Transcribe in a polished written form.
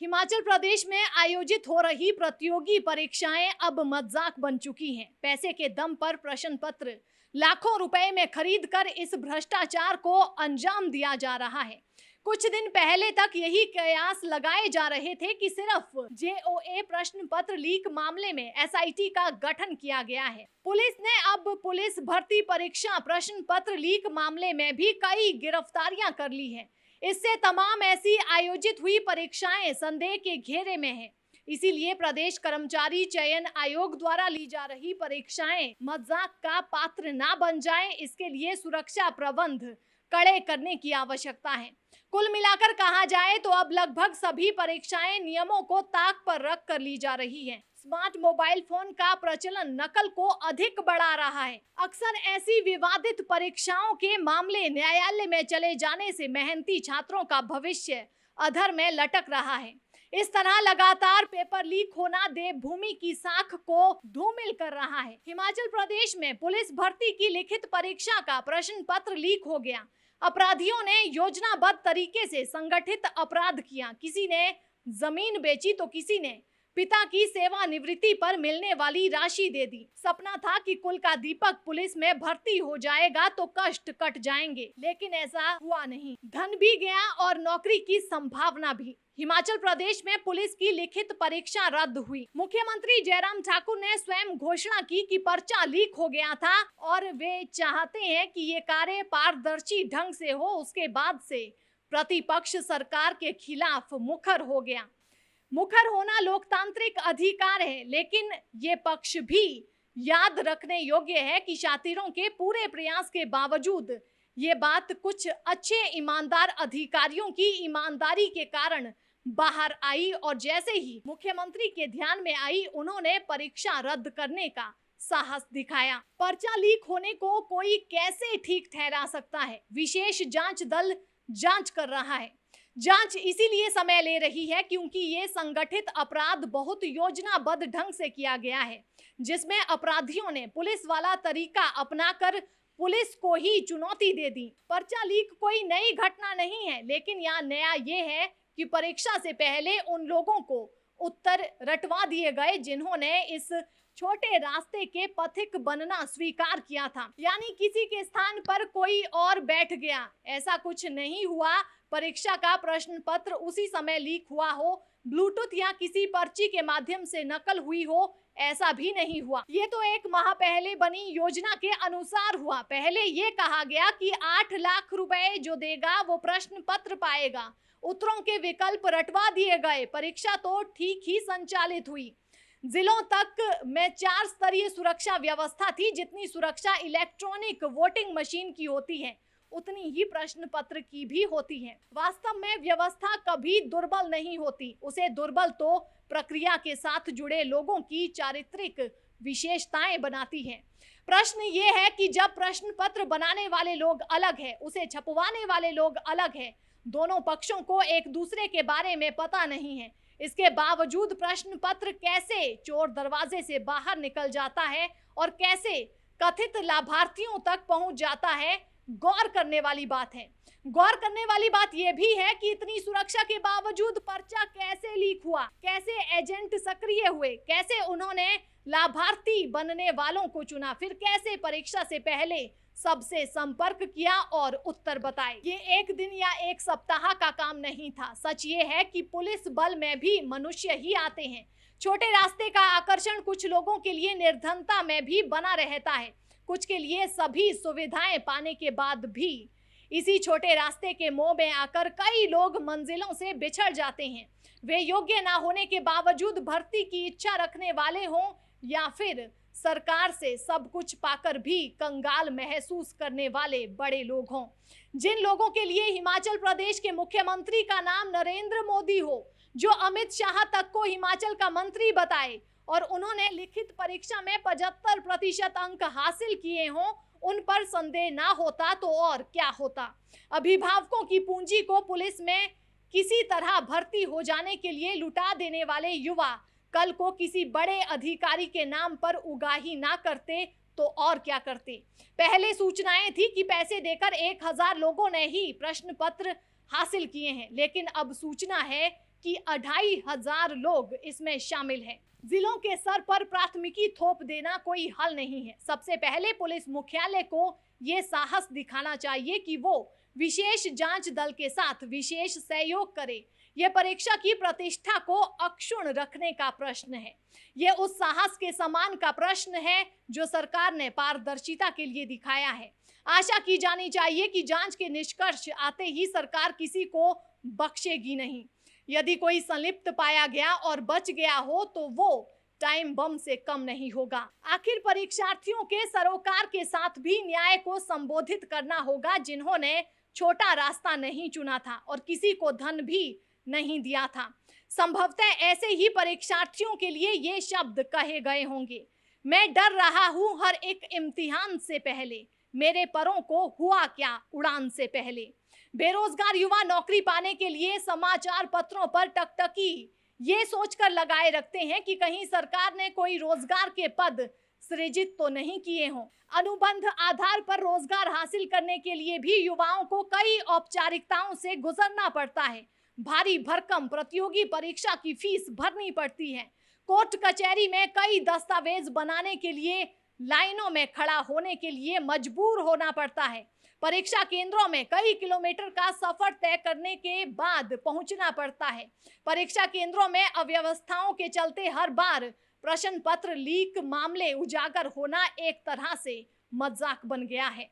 हिमाचल प्रदेश में आयोजित हो रही प्रतियोगी परीक्षाएं अब मजाक बन चुकी हैं। पैसे के दम पर प्रश्न पत्र लाखों रुपए में खरीद कर इस भ्रष्टाचार को अंजाम दिया जा रहा है। कुछ दिन पहले तक यही कयास लगाए जा रहे थे कि सिर्फ जेओए प्रश्न पत्र लीक मामले में एसआईटी का गठन किया गया है। पुलिस ने अब पुलिस भर्ती परीक्षा प्रश्न पत्र लीक मामले में भी कई गिरफ्तारियां कर ली हैं। इससे तमाम ऐसी आयोजित हुई परीक्षाएं संदेह के घेरे में हैं। इसीलिए प्रदेश कर्मचारी चयन आयोग द्वारा ली जा रही परीक्षाएं मजाक का पात्र ना बन जाएं, इसके लिए सुरक्षा प्रबंध कड़े करने की आवश्यकता है। कुल मिलाकर कहा जाए तो अब लगभग सभी परीक्षाएं नियमों को ताक पर रख कर ली जा रही हैं। स्मार्ट मोबाइल फोन का प्रचलन नकल को अधिक बढ़ा रहा है। अक्सर ऐसी विवादित परीक्षाओं के मामले न्यायालय में चले जाने से मेहनती छात्रों का भविष्य अधर में लटक रहा है। इस तरह लगातार पेपर लीक होना देवभूमि की साख को धूमिल कर रहा है। हिमाचल प्रदेश में पुलिस भर्ती की लिखित परीक्षा का प्रश्न पत्र लीक हो गया। अपराधियों ने योजनाबद्ध तरीके से संगठित अपराध किया। किसी ने जमीन बेची तो किसी ने पिता की सेवानिवृत्ति पर मिलने वाली राशि दे दी। सपना था कि कुल का दीपक पुलिस में भर्ती हो जाएगा तो कष्ट कट जाएंगे, लेकिन ऐसा हुआ नहीं। धन भी गया और नौकरी की संभावना भी। हिमाचल प्रदेश में पुलिस की लिखित परीक्षा रद्द हुई। मुख्यमंत्री जयराम ठाकुर ने स्वयं घोषणा की कि पर्चा लीक हो गया था और वे चाहते हैं कि ये कार्य पारदर्शी ढंग से हो। उसके बाद से प्रतिपक्ष सरकार के खिलाफ मुखर हो गया। मुखर होना लोकतांत्रिक अधिकार है, लेकिन ये पक्ष भी याद रखने योग्य है कि शातिरों के पूरे प्रयास के बावजूद ये बात कुछ अच्छे ईमानदार अधिकारियों की ईमानदारी के कारण बाहर आई और जैसे ही मुख्यमंत्री के ध्यान में आई, उन्होंने परीक्षा रद्द करने का साहस दिखाया। पर्चा लीक होने को कोई कैसे ठीक ठहरा सकता है? विशेष जांच दल जांच कर रहा है। जांच इसीलिए समय ले रही है क्योंकि ये संगठित अपराध बहुत योजनाबद्ध ढंग से किया गया है, जिसमें अपराधियों ने पुलिस वाला तरीका अपनाकर पुलिस को ही चुनौती दे दी। पर्चा लीक कोई नई घटना नहीं है, लेकिन यहाँ नया ये है कि परीक्षा से पहले उन लोगों को उत्तर रटवा दिए गए जिन्होंने इस छोटे रास्ते के पथिक बनना स्वीकार किया था। यानी किसी के स्थान पर कोई और बैठ गया। ऐसा कुछ नहीं हुआ। परीक्षा का प्रश्न पत्र उसी समय लीक हुआ हो, ब्लूटूथ या किसी पर्ची के माध्यम से नकल हुई हो, ऐसा भी नहीं हुआ। ये तो 1 माह पहले बनी योजना के अनुसार हुआ। पहले ये कहा गया कि 8 लाख रुपए जो देगा वो प्रश्न पत्र पाएगा। उत्तरों के विकल्प रटवा दिए गए। परीक्षा तो ठीक ही संचालित हुई। जिलों तक में 4 स्तरीय सुरक्षा व्यवस्था थी। जितनी सुरक्षा इलेक्ट्रॉनिक वोटिंग मशीन की होती है, उतनी ही प्रश्न पत्र की भी होती है। वास्तव में व्यवस्था कभी दुर्बल नहीं होती। उसे दुर्बल तो प्रक्रिया के साथ जुड़े लोगों की चारित्रिक विशेषताएं बनाती हैं। प्रश्न ये है कि जब प्रश्न पत्र बनाने वाले लोग अलग है, उसे छपवाने वाले लोग अलग है, दोनों पक्षों को एक दूसरे के बारे में पता नहीं है, इसके बावजूद प्रश्न पत्र कैसे चोर दरवाजे से बाहर निकल जाता है और कैसे कथित लाभार्थियों तक पहुंच जाता है, गौर करने वाली बात है। गौर करने वाली बात यह भी है कि इतनी सुरक्षा के बावजूद पर्चा कैसे लीक हुआ, कैसे एजेंट सक्रिय हुए, कैसे उन्होंने लाभार्थी बनने वालों को चुना, फिर कैसे परीक्षा से पहले सबसे संपर्क किया और उत्तर बताए। ये 1 दिन या 1 सप्ताह का काम नहीं था। सच ये है कि पुलिस बल में भी मनुष्य ही आते हैं। छोटे रास्ते का आकर्षण कुछ लोगों के लिए निर्धनता में भी बना रहता है, कुछ के लिए सभी सुविधाएं पाने के बाद भी इसी छोटे रास्ते के मोह में आकर कई लोग मंजिलों से बिछड़ जाते हैं। वे योग्य ना होने के बावजूद भर्ती की इच्छा रखने वाले हों या फिर सरकार से सब कुछ पाकर भी कंगाल महसूस करने वाले बड़े लोग हों। जिन लोगों के लिए हिमाचल प्रदेश के मुख्यमंत्री का नाम नरेंद्र मोदी हो, जो अमित शाह तक को हिमाचल का मंत्री बताए और उन्होंने लिखित परीक्षा में 75% अंक हासिल किए हों, उन पर संदेह ना होता तो और क्या होता। अभिभावकों की पूंजी को पुलिस में किसी तरह भर्ती हो जाने के लिए लुटा देने वाले युवा कल को किसी बड़े अधिकारी के नाम पर उगाही ना करते तो और क्या करते। पहले सूचनाएं थी कि पैसे देकर 1000 लोगों ने ही प्रश्न पत्र हासिल किए हैं, लेकिन अब सूचना है कि 2500 लोग इसमें शामिल हैं। जिलों के स्तर पर प्राथमिकी थोप देना कोई हल नहीं है। सबसे पहले पुलिस मुख्यालय को ये साहस दिखाना चाहिए कि वो विशेष जांच दल के साथ विशेष सहयोग करे। यह परीक्षा की प्रतिष्ठा को अक्षुण्ण रखने का प्रश्न है। यह उस साहस के समान का प्रश्न है जो सरकार ने पारदर्शिता के लिए दिखाया है। आशा की जानी चाहिए कि जांच के निष्कर्ष आते ही सरकार किसी को बख्शेगी नहीं। यदि कोई संलिप्त पाया गया और बच गया हो तो वो टाइम बम से कम नहीं होगा। आखिर परीक्षार्थियों के सरोकार के साथ भी न्याय को संबोधित करना होगा, जिन्होंने छोटा रास्ता नहीं चुना था और किसी को धन भी नहीं दिया था। संभवतः ऐसे ही परीक्षार्थियों के लिए ये शब्द कहे गए होंगे, मैं डर रहा हूं हर एक इम्तिहान से पहले, मेरे परों को हुआ क्या उड़ान से पहले। बेरोजगार युवा नौकरी पाने के लिए समाचार पत्रों पर टकटकी ये सोचकर लगाए रखते हैं कि कहीं सरकार ने कोई रोजगार के पद सृजित तो नहीं किए हों। अनुबंध आधार पर रोजगार हासिल करने के लिए भी युवाओं को कई औपचारिकताओं से गुजरना पड़ता है। भारी भरकम प्रतियोगी परीक्षा की फीस भरनी पड़ती है। कोर्ट कचहरी में कई दस्तावेज बनाने के लिए लाइनों में खड़ा होने के लिए मजबूर होना पड़ता है। परीक्षा केंद्रों में कई किलोमीटर का सफर तय करने के बाद पहुंचना पड़ता है। परीक्षा केंद्रों में अव्यवस्थाओं के चलते हर बार प्रश्न पत्र लीक मामले उजागर होना एक तरह से मजाक बन गया है।